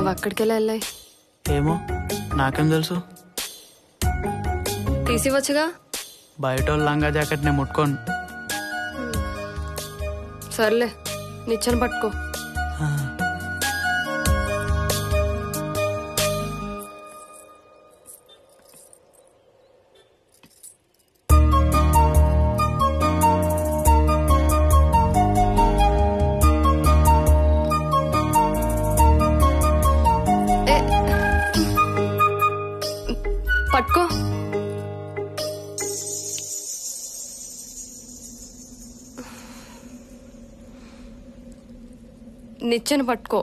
అవి అక్కడికి వెళ్ళాయి. ఏమో నాకేం తెలుసు. తీసివచ్చుగా. బయట లంగా జాకెట్ నేను ముట్టుకోను. సర్లే నిచ్చెన పట్టుకో. పట్టుకో. నిచ్చెన పట్టుకో.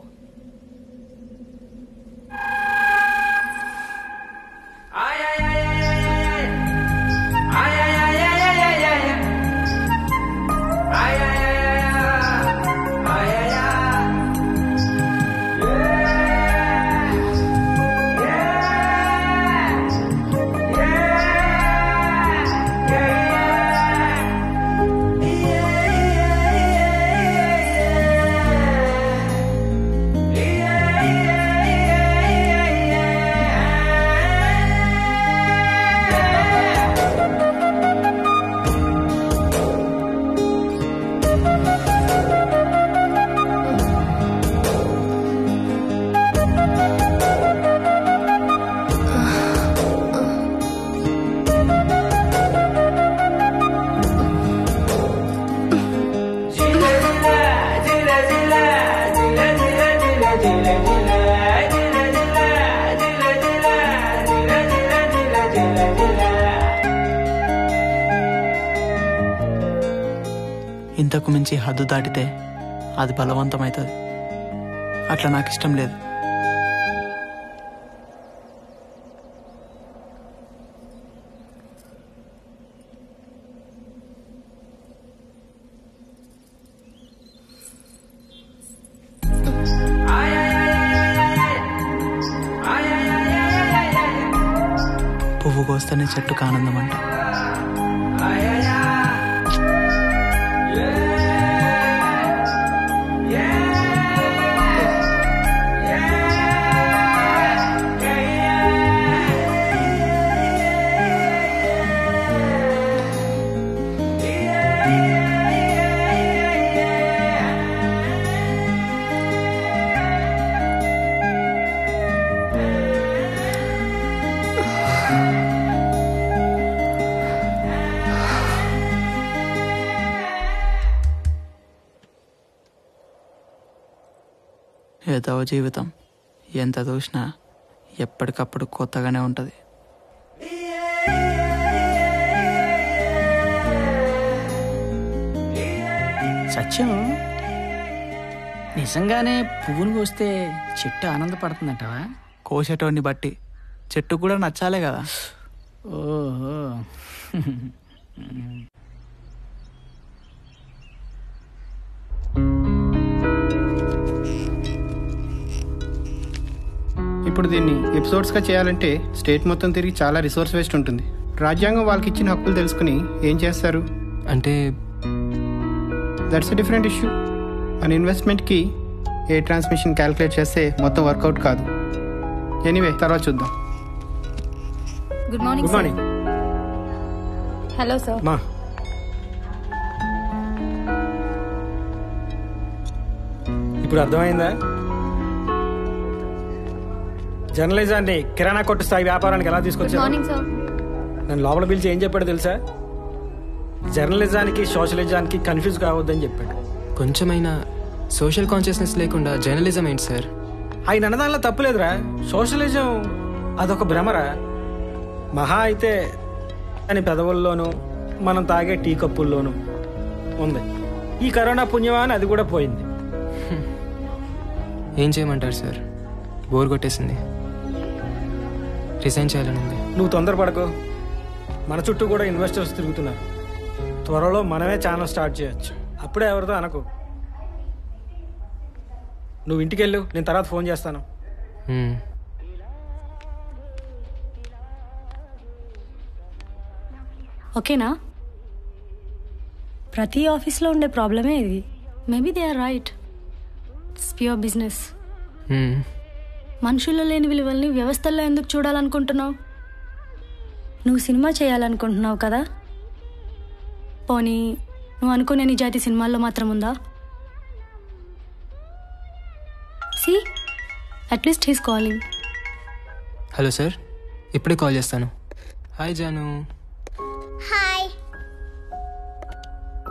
ఇంతకు మించి హద్దు దాటితే అది బలవంతమవుతుంది. అట్లా నాకు ఇష్టం లేదు. పువ్వు కోస్తేనే చెట్టుకు ఆనందం అంట. ఏదవ జీవితం ఎంత చూసినా ఎప్పటికప్పుడు కొత్తగానే ఉంటుంది. సత్యం, నిజంగానే పువ్వును కోస్తే చెట్టు ఆనందపడుతుందంటావా? కోసేటోడిని బట్టి చెట్టు కూడా నచ్చాలే కదా. ఓహో. ఇప్పుడు దీన్ని ఎపిసోడ్స్గా చేయాలంటే స్టేట్ మొత్తం తిరిగి చాలా రిసోర్స్ వేస్ట్ ఉంటుంది. రాజ్యాంగం వాళ్ళకి ఇచ్చిన హక్కులు తెలుసుకుని ఏం చేస్తారు అంటే దట్స్ ఎ డిఫరెంట్ ఇష్యూ. మన ఇన్వెస్ట్మెంట్కి ఏ ట్రాన్స్మిషన్ క్యాలిక్యులేట్ చేస్తే మొత్తం వర్కౌట్ కాదు. ఎనీవే తర్వాత చూద్దాం. Good morning. Good morning. Hello sir. మా ఇప్పుడు అర్థమైందా? జర్నలిజాన్ని కిరాణా కొట్టు స్థాయి వ్యాపారానికి ఎలా తీసుకొచ్చారు? నన్ను లోపల పిలిచి ఏం చెప్పాడు తెలుసా? జర్నలిజానికి సోషలిజానికి కన్ఫ్యూజ్ కావద్దని చెప్పాడు. కొంచెమైనా సోషల్ కాన్షియస్నెస్ లేకుండా జర్నలిజం ఏంటి సార్? ఆయన అన్నదానిలో తప్పులేదురా. సోషలిజం అదొక భ్రమరా. మహా అయితే అని పెదవుల్లోనూ మనం తాగే టీ కప్పుల్లోనూ ఉంది. ఈ కరోనా పుణ్యమా అని అది కూడా పోయింది. ఏం చేయమంటారు సార్? బోర్ కొట్టేసింది. రిజైన్ చేయాలని ఉంది. నువ్వు తొందరపడకు. మన చుట్టూ కూడా ఇన్వెస్టర్స్ తిరుగుతున్నారు. త్వరలో మనమే ఛానల్ స్టార్ట్ చేయొచ్చు. అప్పుడే ఎవరితో అనకు. నువ్వు ఇంటికి వెళ్ళు, నేను తర్వాత ఫోన్ చేస్తాను. ఓకేనా? ప్రతి ఆఫీస్లో ఉండే ప్రాబ్లమే ఇది. Maybe they are right. It's pure business. మనుషుల్లో లేని విలువల్ని వ్యవస్థల్లో ఎందుకు చూడాలనుకుంటున్నావు? నువ్వు సినిమా చేయాలనుకుంటున్నావు కదా, పోనీ నువ్వు అనుకునే నిజాయితీ సినిమాల్లో మాత్రం ఉందా? C at least he's calling. Hello sir, ఇప్పుడే కాల్ చేస్తాను. హాయ్ జాను. హాయ్.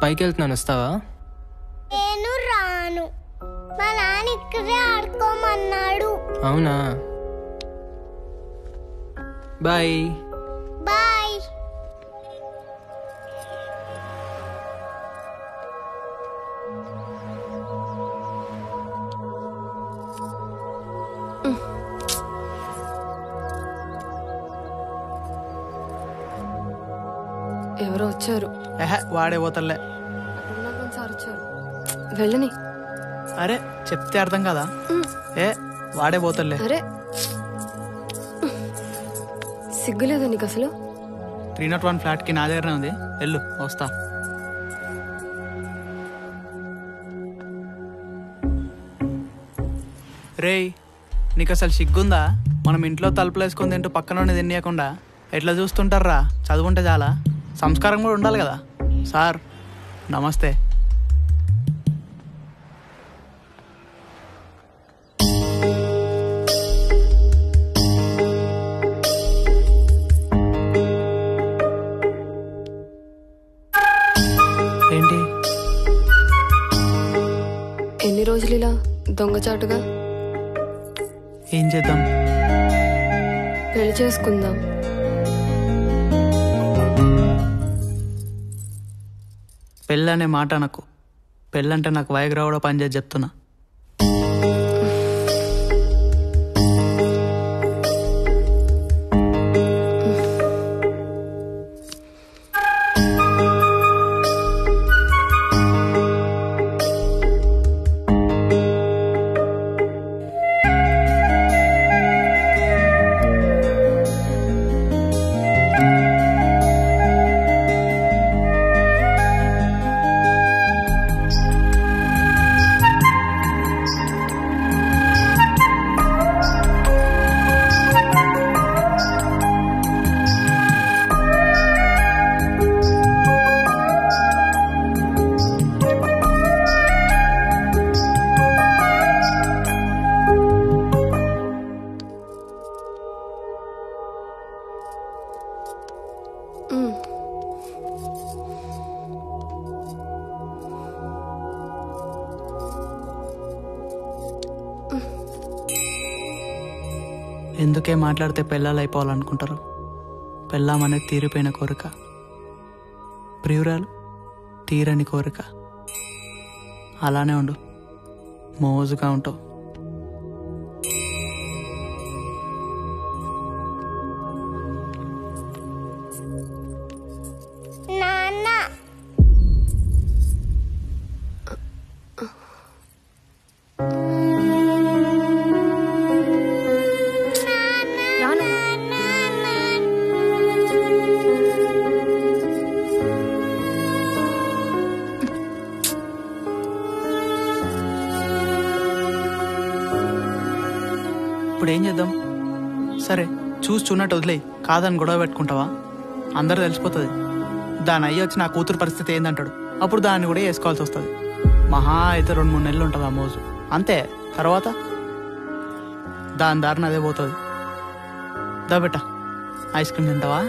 పైకి వెళ్తున్నాను, వస్తావా? నేను రాను, మా నాన్న ఇక్కడే ఆడుకోమన్నాడు. అవునా, బాయ్. బాయ్. ఎవరో వచ్చారు. వాడే పోతలే. సార్ వచ్చారు, వెళ్ళని. అరే చెప్తే అర్థం కదా. వాడే పోతలే. అరే సిగ్గులేదు నీకు అసలు? 301 ఫ్లాట్కి నా దగ్గరనే ఉంది, వెళ్ళు, వస్తా. రేయ్, నీకు అసలు సిగ్గుందా? మనం ఇంట్లో తలుపులు వేసుకొని తింటూ పక్కన తినేయకుండా ఎట్లా చూస్తుంటారా? చదువుంటే చాలా, సంస్కారం కూడా ఉండాలి కదా. సార్ నమస్తే. ఏంటి ఎన్ని రోజులు ఇలా దొంగచాటుగా? ఏం చేద్దాం? పెళ్లి చేసుకుందాం. పెళ్ళనే మాట నాకు. పెళ్ళంటే నాకు వైగ్రా కూడా పనిచేసి చెప్తున్నా. ఎందుకే మాట్లాడితే పెళ్ళాలు అయిపోవాలనుకుంటారు? పెళ్ళామనేది తీరిపోయిన కోరిక, ప్రియురాలు తీరని కోరిక. అలానే ఉండు, మోజుగా ఉంటావు. ఇప్పుడు ఏం చేద్దాం? సరే చూన్నట్టు వదిలేయి. కాదని గొడవ పెట్టుకుంటావా? అందరూ తెలిసిపోతుంది. దాని అయ్యి వచ్చి నా కూతురు పరిస్థితి ఏందంటాడు. అప్పుడు దాన్ని కూడా వేసుకోవాల్సి వస్తుంది. మహా అయితే 2-3 నెలలు ఉంటుంది ఆ మోజు, అంతే. తర్వాత దాని దారిని అదే పోతుంది. దా బెట్ట, ఐస్ క్రీమ్ తింటావా?